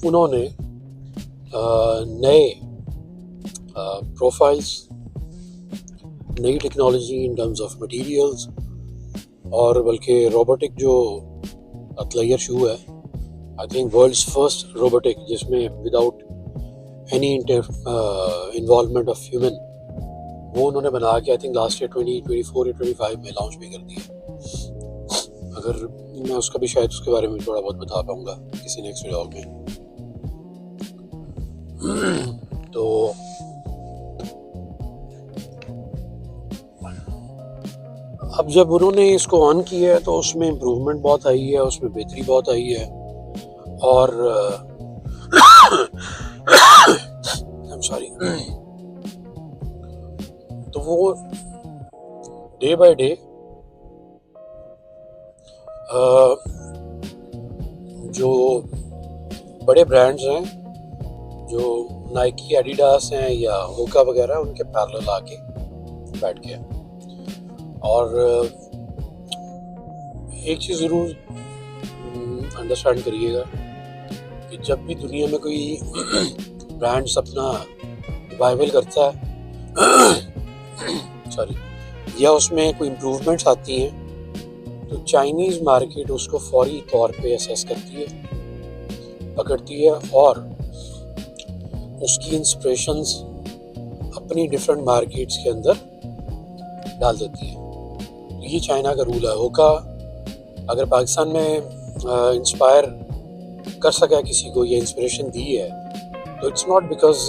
उन्होंने नए प्रोफाइल्स, नई technology in terms of materials और बल्कि रोबोटिक जो अतलैयर शू है, I think world's first robotic जिसमें without any involvement of human, वो उन्होंने बना के आई थिंक लास्ट ईयर 2024 या 25 में लॉन्च भी कर दिया। अगर मैं उसका भी शायद उसके बारे में थोड़ा बहुत बता पाऊंगा किसी नेक्स्ट व्लॉग में। तो अब जब उन्होंने इसको ऑन किया है तो उसमें इम्प्रूवमेंट बहुत आई है, उसमें बेहतरी बहुत आई है और I'm sorry, तो वो डे बाय डे जो बड़े ब्रांड्स हैं, जो नाइकी, एडिडास हैं या होका वगैरह, उनके पैरेलल आके बैठ गया। और एक चीज़ ज़रूर अंडरस्टैंड करिएगा कि जब भी दुनिया में कोई ब्रांड्स अपना रिवाइवल करता है सॉरी या उसमें कोई इम्प्रूवमेंट्स आती हैं, तो चाइनीज़ मार्केट उसको फौरी तौर पे असेस करती है, पकड़ती है और उसकी इंस्पिरेशंस अपनी डिफरेंट मार्केट्स के अंदर डाल देती है। तो ये चाइना का रूल है। होका अगर पाकिस्तान में इंस्पायर कर सका किसी को, ये इंस्पिरेशन दी है, तो इट्स नॉट बिकॉज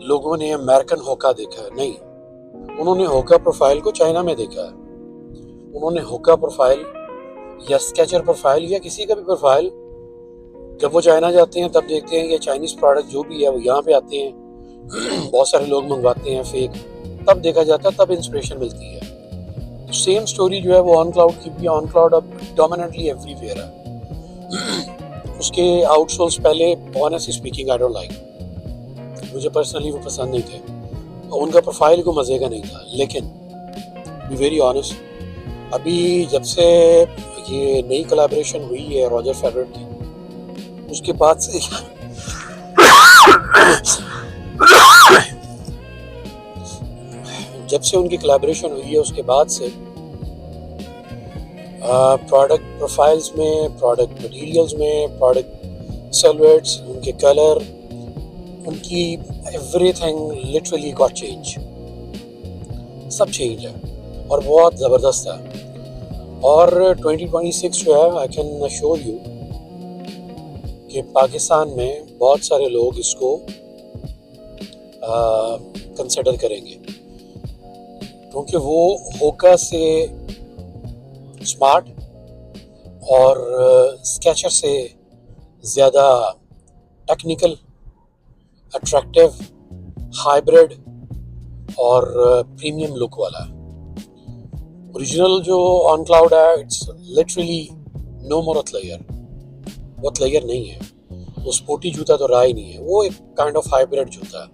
लोगों ने अमेरिकन होका देखा है, नहीं, उन्होंने होका प्रोफाइल को चाइना में देखा है। उन्होंने होका प्रोफाइल या स्केचर प्रोफाइल या किसी का भी प्रोफाइल जब वो चाइना जाते हैं तब देखते हैं कि चाइनीज़ प्रोडक्ट जो भी है वो यहाँ पे आते हैं, बहुत सारे लोग मंगवाते हैं फेक, तब देखा जाता है, तब इंस्पिरेशन मिलती है। सेम स्टोरी जो है वो ऑन क्लाउड की भी। ऑन क्लाउड अब डोमिनेंटली एवरीवेयर है। उसके आउटसोर्स पहले honestly speaking I don't like, मुझे पर्सनली वो पसंद नहीं थे, उनका प्रोफाइल को मज़े का नहीं था। लेकिन बी वेरी ऑनेस्ट, अभी जब से ये नई कोलैबोरेशन हुई है रॉजर फेडरर की, उसके बाद से जब से उनकी कोलैबोरेशन हुई है उसके बाद से प्रोडक्ट प्रोफाइल्स में, प्रोडक्ट मटेरियल्स में, प्रोडक्ट सिलुएट्स, उनके कलर, उनकी एवरीथिंग लिटरली गॉट चेंज। सब चेंज है और बहुत ज़बरदस्त है। और 2026 जो है, आई कैन अश्योर यू कि पाकिस्तान में बहुत सारे लोग इसको कंसिडर करेंगे, क्योंकि वो होका से स्मार्ट और स्केचर से ज़्यादा टेक्निकल, अट्रैक्टिव, हाइब्रिड और प्रीमियम लुक वाला है। ओरिजिनल जो ऑन क्लाउड है, इट्स लिटरली नो मोर अतलैयर। वो अतलैयर नहीं है, वो स्पोर्टी जूता तो रहा ही नहीं है, वो एक काइंड ऑफ हाइब्रिड जूता है।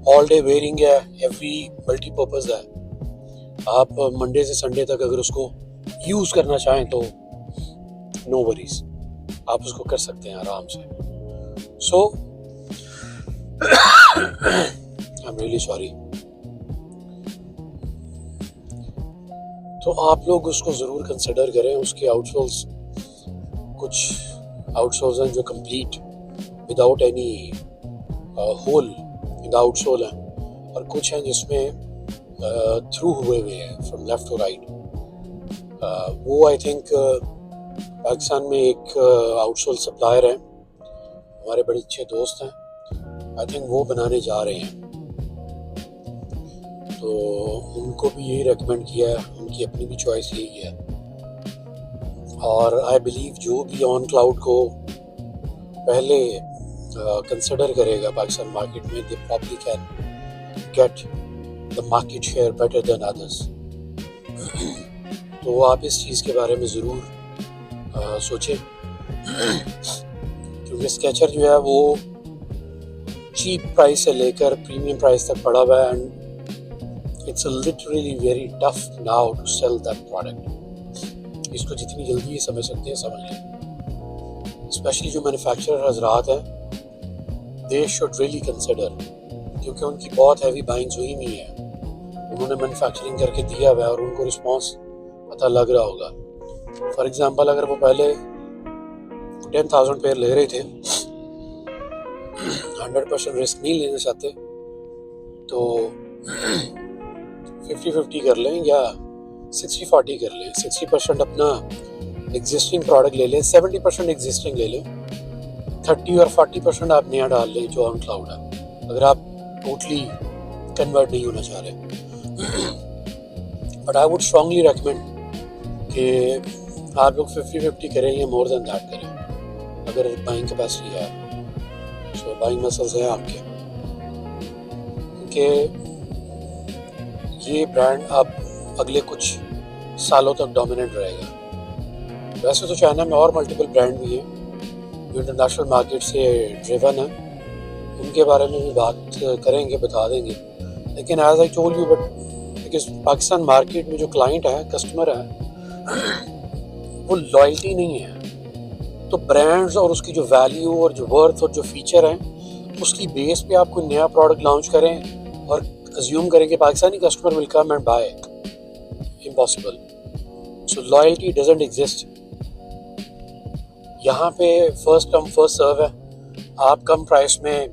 ऑल डे वेयरिंग है, एवरी मल्टीपर्पज़ है। आप मंडे से संडे तक अगर उसको यूज़ करना चाहें तो नो वरीज, आप उसको कर सकते हैं आराम से। सो आई एम रियली सॉरी। तो आप लोग उसको ज़रूर कंसिडर करें। उसके आउटसोल्स, कुछ आउटसोल्स हैं जो complete without any hole in the outsole हैं, और कुछ हैं जिसमें थ्रू हुए हैं फ्रॉम लेफ्ट टू राइट। वो आई थिंक पाकिस्तान में एक आउटसोल सप्लायर हैं, हमारे बड़े अच्छे दोस्त हैं, आई थिंक वो बनाने जा रहे हैं। तो उनको भी यही रेकमेंड किया है, उनकी अपनी भी चॉइस यही है। और आई बिलीव जो भी ऑन क्लाउड को पहले कंसिडर करेगा पाकिस्तान मार्केट में, they probably can get the market share better than others. तो आप इस चीज़ के बारे में ज़रूर सोचें, क्योंकि स्केचर जो है वो चीप प्राइस से लेकर प्रीमियम प्राइस तक पड़ा हुआ है, and it's literally very tough now to sell that product. इसको जितनी जल्दी ये समझ सकते हैं समझ लें। स्पेशली जो मैन्युफैक्चरर हजरात हैं, दे शुड रियली कंसिडर, क्योंकि उनकी बहुत हैवी बाइंग्स हुई नहीं है, उन्होंने मैन्युफैक्चरिंग करके दिया हुआ है और उनको रिस्पॉन्स पता लग रहा होगा। फॉर एग्जांपल अगर वो पहले 10,000 पेयर ले रहे थे, 100% रिस्क नहीं लेना चाहते, तो 50-50 कर लें या 60-40 कर लें। 60% अपना एग्जिस्टिंग प्रोडक्ट ले लें, 70% एग्जिस्टिंग ले लें, 30 और 40% आप नया डाल लें जो ऑन क्लाउड है, अगर आप टोटली कन्वर्ट नहीं होना चाह रहे। But I would strongly recommend कि आप लोग 50-50 करें या मोर देन दैट करें, अगर बाइंग कैपेसिटी है। सो बाइंग मसल्स हैं आपके, क्योंकि ये ब्रांड अब अगले कुछ सालों तक डोमिनेंट रहेगा। वैसे तो चाइना में और मल्टीपल ब्रांड भी हैं जो इंटरनेशनल मार्केट से ड्रिवन है, उनके बारे में भी बात करेंगे, बता देंगे। लेकिन as I told you, but because Pakistan market में जो क्लाइंट है, कस्टमर है, वो लॉयल्टी नहीं है, तो ब्रांड्स और उसकी जो वैल्यू और जो वर्थ और जो फीचर हैं, उसकी बेस पे आप कोई नया प्रोडक्ट लॉन्च करें और अज्यूम करें कि Pakistani customer will come and buy, impossible. So loyalty doesn't exist. यहाँ पे फर्स्ट कम फर्स्ट सर्व है, आप कम प्राइस में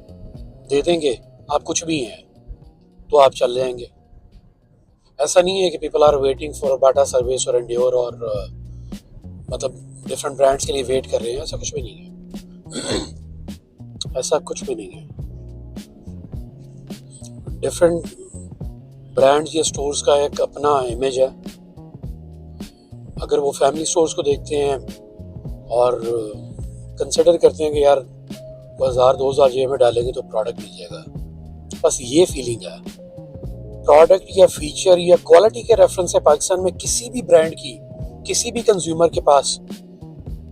दे देंगे, आप कुछ भी हैं तो आप चल जाएंगे। ऐसा नहीं है कि people are waiting for Bata service और एंड्योर और मतलब डिफरेंट ब्रांड्स के लिए वेट कर रहे हैं, ऐसा कुछ भी नहीं है। ऐसा कुछ भी नहीं है। डिफरेंट ब्रांड्स या स्टोर्स का एक अपना इमेज है। अगर वो फैमिली स्टोर्स को देखते हैं और कंसिडर करते हैं कि यार 1000-2000 जेब में डालेंगे तो प्रोडक्ट मिल जाएगा, बस ये फीलिंग है। प्रोडक्ट या फीचर या क्वालिटी के रेफरेंस से पाकिस्तान में किसी भी ब्रांड की, किसी भी कंज्यूमर के पास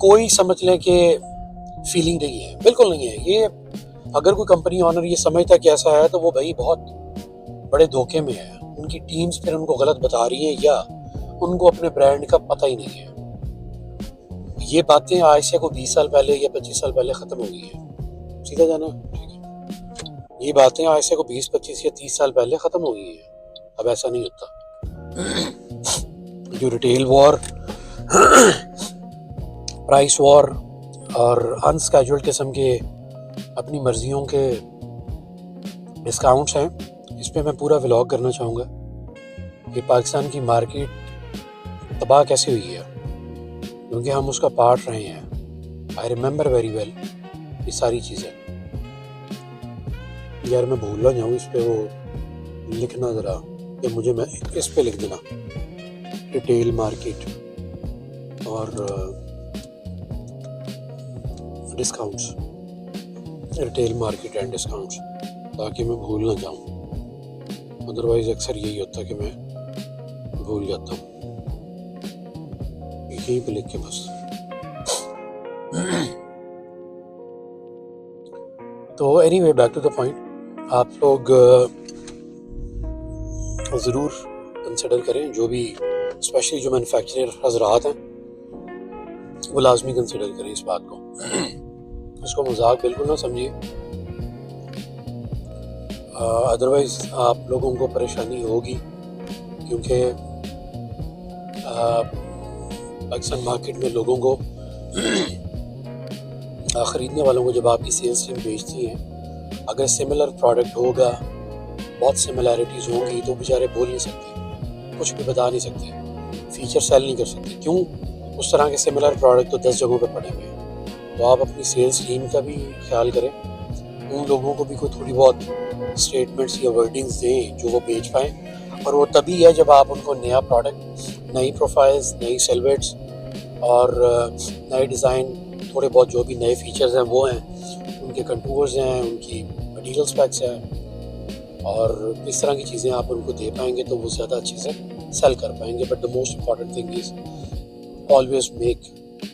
कोई समझ लें कि फीलिंग नहीं है, बिल्कुल नहीं है। ये अगर कोई कंपनी ऑनर ये समझता कि ऐसा है, तो वो भाई बहुत बड़े धोखे में है। उनकी टीम्स फिर उनको गलत बता रही है या उनको अपने ब्रांड का पता ही नहीं है। ये बातें आज से को 20 साल पहले या 25 साल पहले ख़त्म हो गई है। सीधा जाना, ठीक है। ये बातें आज से को 20, 25 या 30 साल पहले ख़त्म हो गई है। अब ऐसा नहीं होता। जो रिटेल वॉर, प्राइस वॉर और अनस्केड्यूल्ड किस्म के अपनी मर्जियों के डिस्काउंट्स हैं, इस पे मैं पूरा व्लॉग करना चाहूँगा कि पाकिस्तान की मार्केट तबाह कैसे हुई है, क्योंकि हम उसका पार्ट रहे हैं। आई रिमेंबर वेरी वेल ये सारी चीज़ें। यार मैं भूल ना जाऊँ, इस पे वो लिखना ज़रा, कि मुझे मैं इस पे लिख देना रिटेल मार्केट और discounts, retail market and discounts, ताकि मैं भूल ना जाऊँ। अदरवाइज अक्सर यही होता है कि मैं भूल जाता हूँ। यहीं पे लिख के बस। तो anyway, back to the point, आप लोग ज़रूर कंसिडर करें, जो भी स्पेशली जो मैन्युफैक्चरर हजरात हैं वो लाजमी कंसिडर करें इस बात को। इसको मजाक बिल्कुल ना समझिए, अदरवाइज आप लोगों को परेशानी होगी, क्योंकि पाकिस्तान मार्केट में लोगों को ख़रीदने वालों को जब आपकी सेल्स टीम बेचती है, अगर सिमिलर प्रोडक्ट होगा, बहुत सिमिलैरिटीज़ होंगी, तो बेचारे बोल नहीं सकते, कुछ भी बता नहीं सकते, फीचर सेल नहीं कर सकते। क्यों? उस तरह के सिमिलर प्रोडक्ट तो 10 जगहों पे पड़े हुए हैं। तो आप अपनी सेल्स टीम का भी ख्याल करें, उन लोगों को भी कोई थोड़ी बहुत स्टेटमेंट्स या वर्डिंग्स दें जो वो बेच पाएँ, और वो तभी है जब आप उनको नया प्रोडक्ट, नई प्रोफाइल्स, नई सिलवेट्स और नए डिज़ाइन, थोड़े बहुत जो भी नए फीचर्स हैं वो हैं, उनके कंटूर्स हैं, उनकी मटीरियल स्पेक्स हैं, और इस तरह की चीज़ें आप उनको दे पाएंगे तो वो ज़्यादा अच्छे से सेल कर पाएंगे। But the most important thing is always make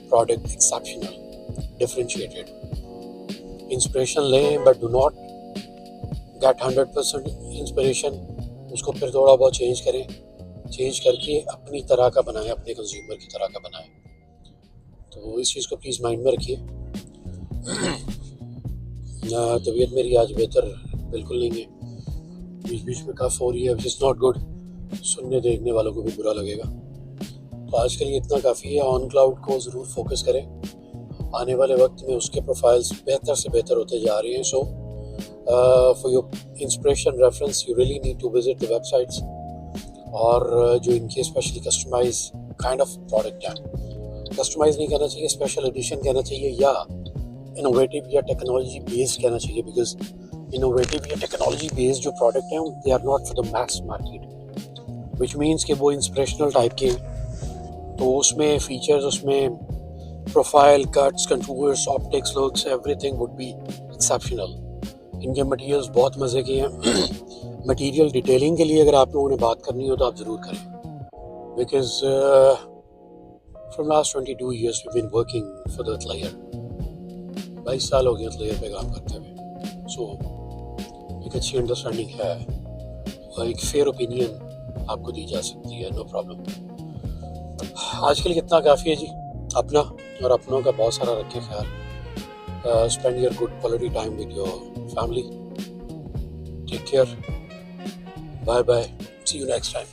product exceptional, differentiated. Inspiration लें, but do not get 100% inspiration, उसको फिर थोड़ा बहुत चेंज करें, चेंज करके अपनी तरह का बनाएं, अपने कंज्यूमर की तरह का बनाएं। तो इस चीज़ को प्लीज़ माइंड में रखिए। तबीयत मेरी आज बेहतर बिल्कुल नहीं है, बीच बीच में कफ हो रही है, विच इज़ नॉट गुड। सुनने देखने वालों को भी बुरा लगेगा। तो आज के लिए इतना काफ़ी है। ऑन क्लाउड को ज़रूर फोकस करें, आने वाले वक्त में उसके प्रोफाइल्स बेहतर से बेहतर होते जा रही हैं। So for your inspiration reference you really need to visit the websites, और जो इनके specially customise kind of product है, कस्टमाइज नहीं कहना चाहिए, स्पेशल एडिशन कहना चाहिए, या इनोवेटिव या टेक्नोलॉजी बेस्ड कहना चाहिए, बिकॉज इनोवेटिव या टेक्नोलॉजी बेस्ड जो प्रोडक्ट हैं they are not for the mass market, which means कि वो इंस्पिरेशनल टाइप के हैं। तो उसमें फीचर्स, उसमें profile, cuts, contours, optics, looks, everything would be exceptional. इनके मटेरियल्स बहुत मज़े के हैं। मटेरियल डिटेलिंग के लिए अगर आप लोगों ने बात करनी हो तो आप ज़रूर करें, because from last 22 years we been working for the Atlayer। 22 साल हो गए Atlayer पे काम करते हुए। सो एक अच्छी अंडरस्टैंडिंग है और एक फेयर ओपिनियन आपको दी जा सकती है, नो प्रॉब्लम। आज के लिए इतना काफ़ी है जी। अपना और अपनों का बहुत सारा रखें ख्याल। Spend your good quality time with your family. Take care, bye bye, see you next time.